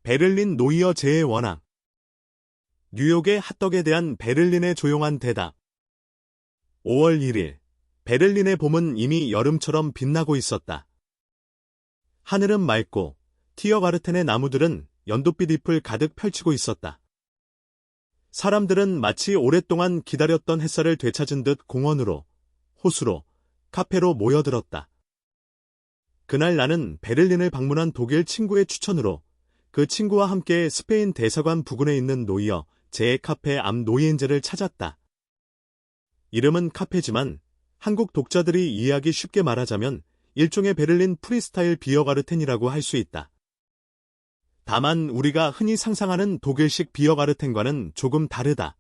베를린 노이어 제의 원앙. 뉴욕의 핫떡에 대한 베를린의 조용한 대답. 5월 1일, 베를린의 봄은 이미 여름처럼 빛나고 있었다. 하늘은 맑고 티어가르텐의 나무들은 연두빛 잎을 가득 펼치고 있었다. 사람들은 마치 오랫동안 기다렸던 햇살을 되찾은 듯 공원으로, 호수로, 카페로 모여들었다. 그날 나는 베를린을 방문한 독일 친구의 추천으로 그 친구와 함께 스페인 대사관 부근에 있는 노이어 제 카페 암 노이엔제를 찾았다. 이름은 카페지만 한국 독자들이 이해하기 쉽게 말하자면 일종의 베를린 프리스타일 비어가르텐이라고 할 수 있다. 다만 우리가 흔히 상상하는 독일식 비어가르텐과는 조금 다르다.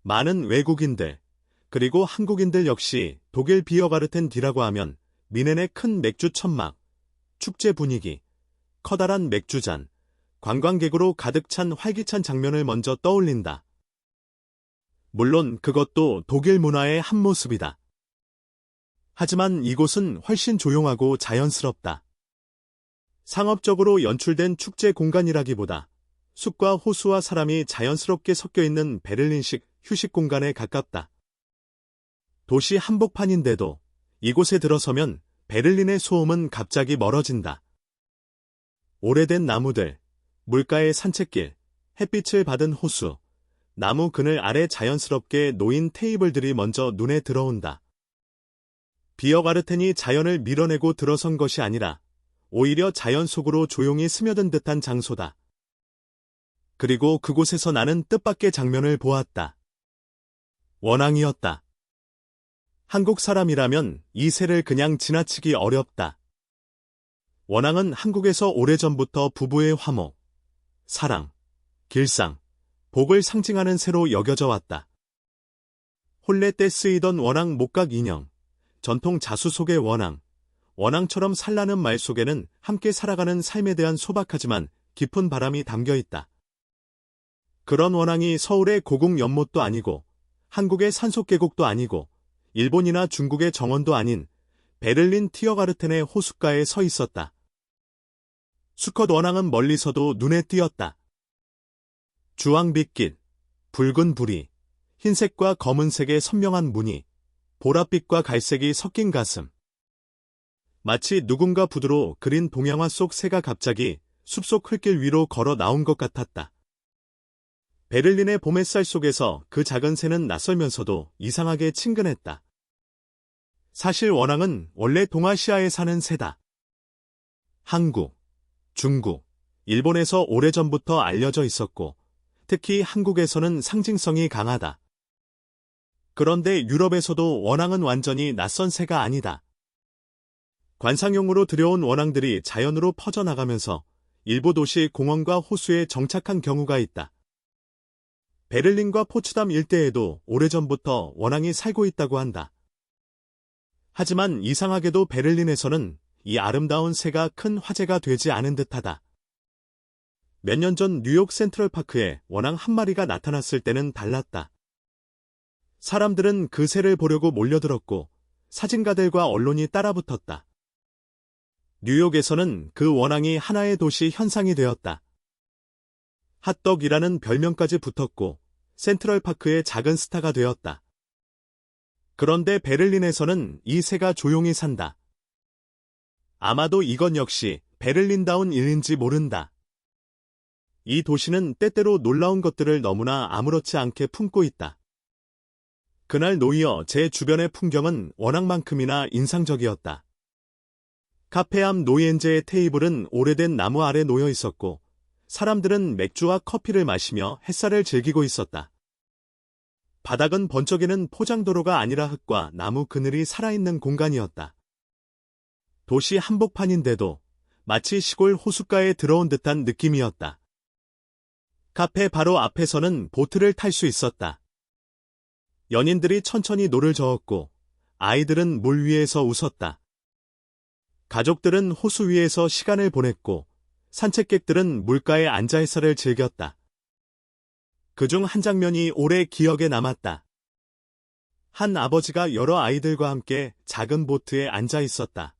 많은 외국인들, 그리고 한국인들 역시 독일 비어가르텐 뒤라고 하면 미넨의 큰 맥주 천막, 축제 분위기, 커다란 맥주잔, 관광객으로 가득 찬 활기찬 장면을 먼저 떠올린다. 물론 그것도 독일 문화의 한 모습이다. 하지만 이곳은 훨씬 조용하고 자연스럽다. 상업적으로 연출된 축제 공간이라기보다 숲과 호수와 사람이 자연스럽게 섞여 있는 베를린식 휴식 공간에 가깝다. 도시 한복판인데도 이곳에 들어서면 베를린의 소음은 갑자기 멀어진다. 오래된 나무들, 물가의 산책길, 햇빛을 받은 호수, 나무 그늘 아래 자연스럽게 놓인 테이블들이 먼저 눈에 들어온다. 비어가르텐이 자연을 밀어내고 들어선 것이 아니라 오히려 자연 속으로 조용히 스며든 듯한 장소다. 그리고 그곳에서 나는 뜻밖의 장면을 보았다. 원앙이었다. 한국 사람이라면 이 새를 그냥 지나치기 어렵다. 원앙은 한국에서 오래전부터 부부의 화목, 사랑, 길상, 복을 상징하는 새로 여겨져 왔다. 혼례 때 쓰이던 원앙 목각 인형, 전통 자수 속의 원앙, 원앙처럼 살라는 말 속에는 함께 살아가는 삶에 대한 소박하지만 깊은 바람이 담겨 있다. 그런 원앙이 서울의 고궁 연못도 아니고 한국의 산속계곡도 아니고 일본이나 중국의 정원도 아닌 베를린 티어가르텐의 호숫가에 서 있었다. 수컷 원앙은 멀리서도 눈에 띄었다. 주황빛, 붉은 불이, 흰색과 검은색의 선명한 무늬, 보랏빛과 갈색이 섞인 가슴. 마치 누군가 붓으로 그린 동양화 속 새가 갑자기 숲속 흙길 위로 걸어 나온 것 같았다. 베를린의 봄 햇살 속에서 그 작은 새는 낯설면서도 이상하게 친근했다. 사실 원앙은 원래 동아시아에 사는 새다. 한국, 중국, 일본에서 오래전부터 알려져 있었고 특히 한국에서는 상징성이 강하다. 그런데 유럽에서도 원앙은 완전히 낯선 새가 아니다. 관상용으로 들여온 원앙들이 자연으로 퍼져나가면서 일부 도시 공원과 호수에 정착한 경우가 있다. 베를린과 포츠담 일대에도 오래전부터 원앙이 살고 있다고 한다. 하지만 이상하게도 베를린에서는 이 아름다운 새가 큰 화제가 되지 않은 듯하다. 몇 년 전 뉴욕 센트럴파크에 원앙 한 마리가 나타났을 때는 달랐다. 사람들은 그 새를 보려고 몰려들었고 사진가들과 언론이 따라붙었다. 뉴욕에서는 그 원앙이 하나의 도시 현상이 되었다. 핫떡이라는 별명까지 붙었고 센트럴파크의 작은 스타가 되었다. 그런데 베를린에서는 이 새가 조용히 산다. 아마도 이건 역시 베를린다운 일인지 모른다. 이 도시는 때때로 놀라운 것들을 너무나 아무렇지 않게 품고 있다. 그날 노이어 제 주변의 풍경은 원앙만큼이나 인상적이었다. 카페 앞 노이엔제의 테이블은 오래된 나무 아래 놓여 있었고 사람들은 맥주와 커피를 마시며 햇살을 즐기고 있었다. 바닥은 번쩍이는 포장도로가 아니라 흙과 나무 그늘이 살아있는 공간이었다. 도시 한복판인데도 마치 시골 호숫가에 들어온 듯한 느낌이었다. 카페 바로 앞에서는 보트를 탈 수 있었다. 연인들이 천천히 노를 저었고 아이들은 물 위에서 웃었다. 가족들은 호수 위에서 시간을 보냈고 산책객들은 물가에 앉아 햇살을 즐겼다. 그중 한 장면이 오래 기억에 남았다. 한 아버지가 여러 아이들과 함께 작은 보트에 앉아 있었다.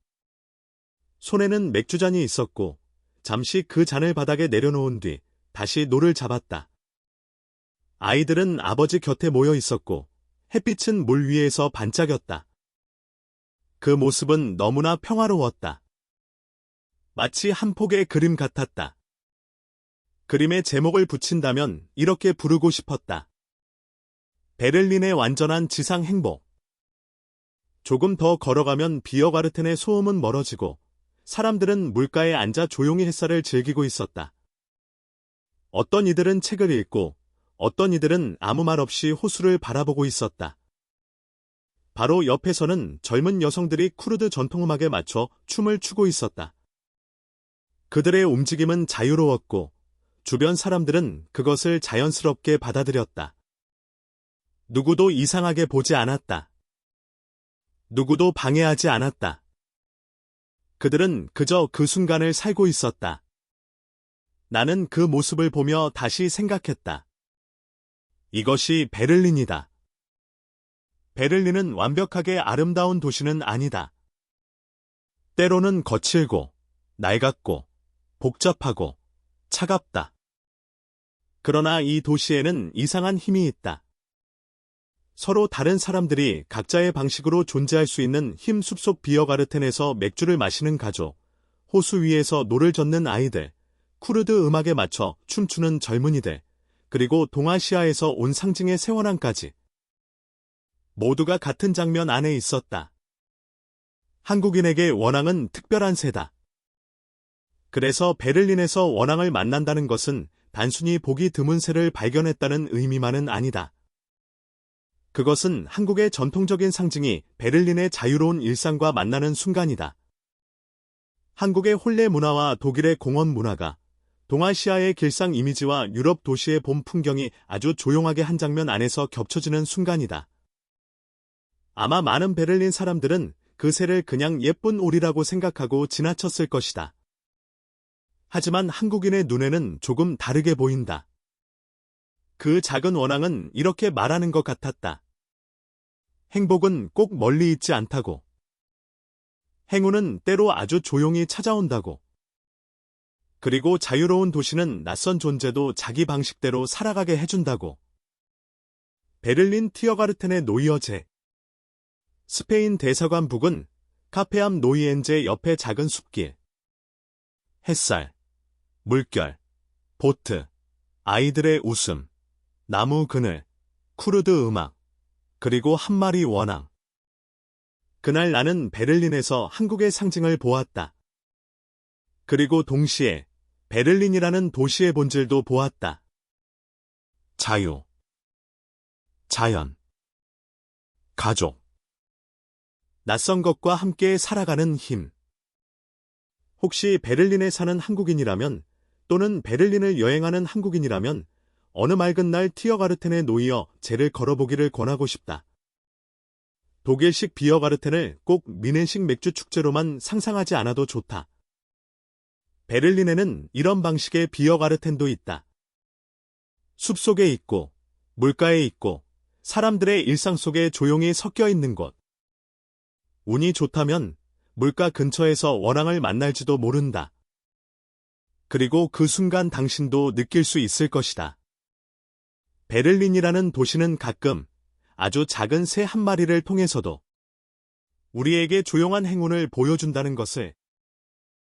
손에는 맥주잔이 있었고 잠시 그 잔을 바닥에 내려놓은 뒤 다시 노를 잡았다. 아이들은 아버지 곁에 모여 있었고 햇빛은 물 위에서 반짝였다. 그 모습은 너무나 평화로웠다. 마치 한 폭의 그림 같았다. 그림에 제목을 붙인다면 이렇게 부르고 싶었다. 베를린의 완전한 지상 행복. 조금 더 걸어가면 비어가르텐의 소음은 멀어지고 사람들은 물가에 앉아 조용히 햇살을 즐기고 있었다. 어떤 이들은 책을 읽고 어떤 이들은 아무 말 없이 호수를 바라보고 있었다. 바로 옆에서는 젊은 여성들이 쿠르드 전통음악에 맞춰 춤을 추고 있었다. 그들의 움직임은 자유로웠고 주변 사람들은 그것을 자연스럽게 받아들였다. 누구도 이상하게 보지 않았다. 누구도 방해하지 않았다. 그들은 그저 그 순간을 살고 있었다. 나는 그 모습을 보며 다시 생각했다. 이것이 베를린이다. 베를린은 완벽하게 아름다운 도시는 아니다. 때로는 거칠고, 낡았고, 복잡하고, 차갑다. 그러나 이 도시에는 이상한 힘이 있다. 서로 다른 사람들이 각자의 방식으로 존재할 수 있는 힘 숲속 비어가르텐에서 맥주를 마시는 가족, 호수 위에서 노를 젓는 아이들, 쿠르드 음악에 맞춰 춤추는 젊은이들, 그리고 동아시아에서 온 상징의 세원왕까지. 모두가 같은 장면 안에 있었다. 한국인에게 원앙은 특별한 새다. 그래서 베를린에서 원앙을 만난다는 것은 단순히 보기 드문 새를 발견했다는 의미만은 아니다. 그것은 한국의 전통적인 상징이 베를린의 자유로운 일상과 만나는 순간이다. 한국의 혼례 문화와 독일의 공원 문화가 동아시아의 길상 이미지와 유럽 도시의 봄 풍경이 아주 조용하게 한 장면 안에서 겹쳐지는 순간이다. 아마 많은 베를린 사람들은 그 새를 그냥 예쁜 오리라고 생각하고 지나쳤을 것이다. 하지만 한국인의 눈에는 조금 다르게 보인다. 그 작은 원앙은 이렇게 말하는 것 같았다. 행복은 꼭 멀리 있지 않다고. 행운은 때로 아주 조용히 찾아온다고. 그리고 자유로운 도시는 낯선 존재도 자기 방식대로 살아가게 해준다고. 베를린 티어가르텐의 노이어제. 스페인 대사관 북은 카페 앞 노이엔제 옆에 작은 숲길. 햇살, 물결, 보트, 아이들의 웃음, 나무 그늘, 쿠르드 음악, 그리고 한 마리 원앙. 그날 나는 베를린에서 한국의 상징을 보았다. 그리고 동시에 베를린이라는 도시의 본질도 보았다. 자유, 자연, 가족, 낯선 것과 함께 살아가는 힘. 혹시 베를린에 사는 한국인이라면 또는 베를린을 여행하는 한국인이라면 어느 맑은 날 티어가르텐에 놓이어 제를 걸어보기를 권하고 싶다. 독일식 비어가르텐을 꼭 미넨식 맥주 축제로만 상상하지 않아도 좋다. 베를린에는 이런 방식의 비어가르텐도 있다. 숲속에 있고, 물가에 있고, 사람들의 일상 속에 조용히 섞여 있는 곳. 운이 좋다면 물가 근처에서 원앙을 만날지도 모른다. 그리고 그 순간 당신도 느낄 수 있을 것이다. 베를린이라는 도시는 가끔 아주 작은 새 한 마리를 통해서도 우리에게 조용한 행운을 보여준다는 것을